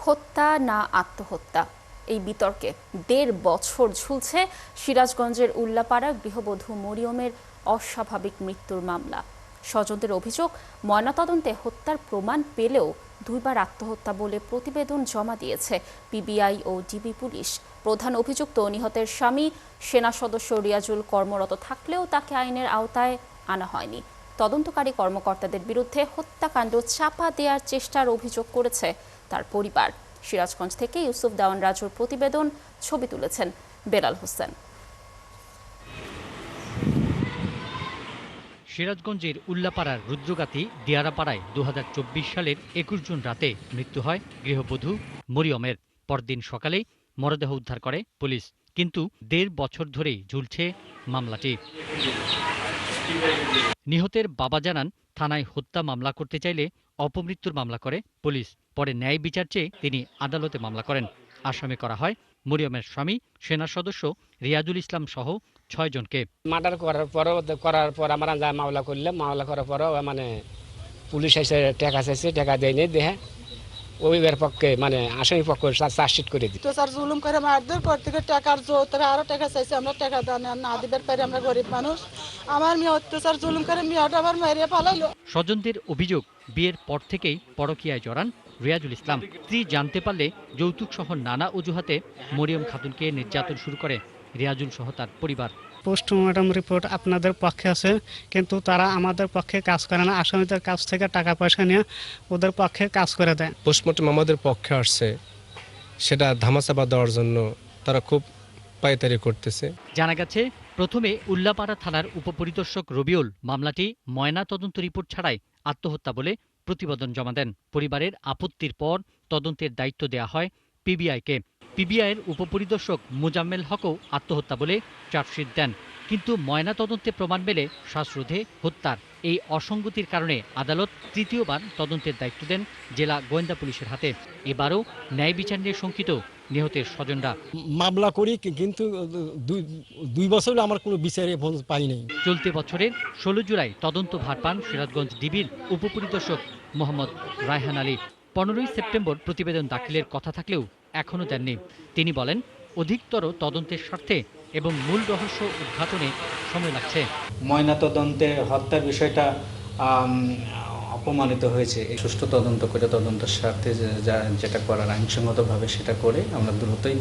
হত্যা না আত্মহত্যা, এই বিতর্কে ১.৫ বছর ঝুলছে সিরাজগঞ্জের উল্লাপাড়া গৃহবধূ মরিয়মের অস্বাভাবিক মৃত্যুর মামলা। স্বজনদের অভিযোগ, ময়নাতদন্তে হত্যার প্রমাণ পেলেও ২ বার আত্মহত্যা বলে প্রতিবেদন জমা দিয়েছে পিবিআই ও ডিবি পুলিশ। প্রধান অভিযুক্ত নিহতের স্বামী সেনা সদস্য রিয়াজুল কর্মরত থাকলেও তাকে আইনের আওতায় আনা হয়নি। তদন্তকারী কর্মকর্তাদের বিরুদ্ধে হত্যাকাণ্ড চাপা দেওয়ার চেষ্টার অভিযোগ করেছে তার পরিবার। সিরাজগঞ্জ থেকে ইউসুফ দেওয়ান রাজুর প্রতিবেদন, ছবি তুলেছেন বেলাল হোসেন। সিরাজগঞ্জের উল্লাপাড়ার রুদ্রগাতি দিয়ারাপাড়ায় ২০২৪ সালের ২১ জুন রাতে মৃত্যু হয় গৃহবধূ মরিয়মের। পরদিন সকালে মরদেহ উদ্ধার করে পুলিশ, কিন্তু ১.৫ বছর ধরেই ঝুলছে মামলাটি। নিহতের বাবা জানান, থানায় হত্যা মামলা করতে চাইলে অপমৃত্যুর মামলা করে পুলিশ। পরে ন্যায় বিচার চেয়ে তিনি আদালতে মামলা করেন। আসামি করা হয় মরিয়মের স্বামী সেনা সদস্য রিয়াজুল ইসলাম সহ ৬ জনকে। মার্ডার করার পর আমরা যা মামলা করলাম, মামলা করার পরও মানে পুলিশ এসে টাকা চাইছে, টাকা দেয়নি, দেহে ওইবার পক্ষে মানে আসামি পক্ষ চার্জশিট করে দিই। তো স্যার জুলুম করে মারধর পর থেকে টাকার জোর থেকে আরো টাকা চাইছে, আমরা টাকা না দিবার পারি, আমরা গরিব মানুষ। আমার মেয়ে অত্যাচার জুলুম করে মেয়েটা আবার মেরে পালাইলো। স্বজনদের অভিযোগ, বিয়ের পর থেকেই পরকীয়ায় জড়ান রিয়াজুল ইসলাম। স্ত্রী জানতে পারলে যৌতুক সহ নানা অজুহাতে মরিয়ম খাতুনকে নির্যাতন শুরু করে রিয়াজুল সহ তার পরিবার। পোস্টমর্টম রিপোর্ট আপনাদের পক্ষে আছে, কিন্তু তারা আমাদের পক্ষে কাজ করে না। আসামিদের কাছ থেকে টাকা পয়সা নিয়ে ওদের পক্ষে কাজ করে দেয়। পোস্টমর্টম আমাদের পক্ষে আসছে, সেটা ধামাচাপা দেওয়ার জন্য তারা খুব পায়তারি করতেছে। জানা গেছে, প্রথমে উল্লাপাড়া থানার উপপরিদর্শক রবিউল মামলাটি ময়না তদন্ত রিপোর্ট ছাড়াই আত্মহত্যা বলে প্রতিবেদন জমা দেন। পরিবারের আপত্তির পর তদন্তের দায়িত্ব দেয়া হয় পিবিআইকে। পিবিআইয়ের উপপরিদর্শক মোজাম্মেল হকও আত্মহত্যা বলে চার্জশিট দেন, কিন্তু ময়না তদন্তে প্রমাণ মেলে শ্বাসরোধে হত্যার। এই অসঙ্গতির কারণে আদালত তৃতীয়বার তদন্তের দায়িত্ব দেন জেলা গোয়েন্দা পুলিশের হাতে। এবারও ন্যায় বিচার নিয়ে শঙ্কিত নিহতের স্বজনরা। মামলা করি, কিন্তু ২ বছর আমার কোনো বিচারে পাই নাই। চলতি বছরের ১৬ জুলাই তদন্ত ভার পান সিরাজগঞ্জ ডিবির উপপরিদর্শক মোহাম্মদ রায়হান আলী। ১৫ই সেপ্টেম্বর প্রতিবেদন দাখিলের কথা থাকলেও এখনও দেননি। তিনি বলেন, অধিকতর তদন্তের স্বার্থে এবং মূল রহস্য উদ্ঘাটনে সময় লাগছে। ময়নাতদন্তে হত্যার বিষয়টা অপমানিত হয়েছে। এই সুষ্ঠু তদন্ত করে তদন্তের স্বার্থে যেটা করার আইনসঙ্গতভাবে সেটা করে আমরা দ্রুতই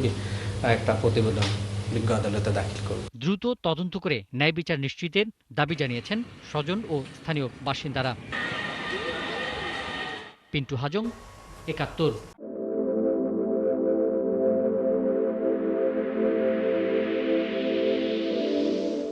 একটা প্রতিবেদন বিজ্ঞ আদালতে দাখিল করব। দ্রুত তদন্ত করে ন্যায় বিচার নিশ্চিতের দাবি জানিয়েছেন স্বজন ও স্থানীয় বাসিন্দারা। পিন্টু হাজং, ৭১।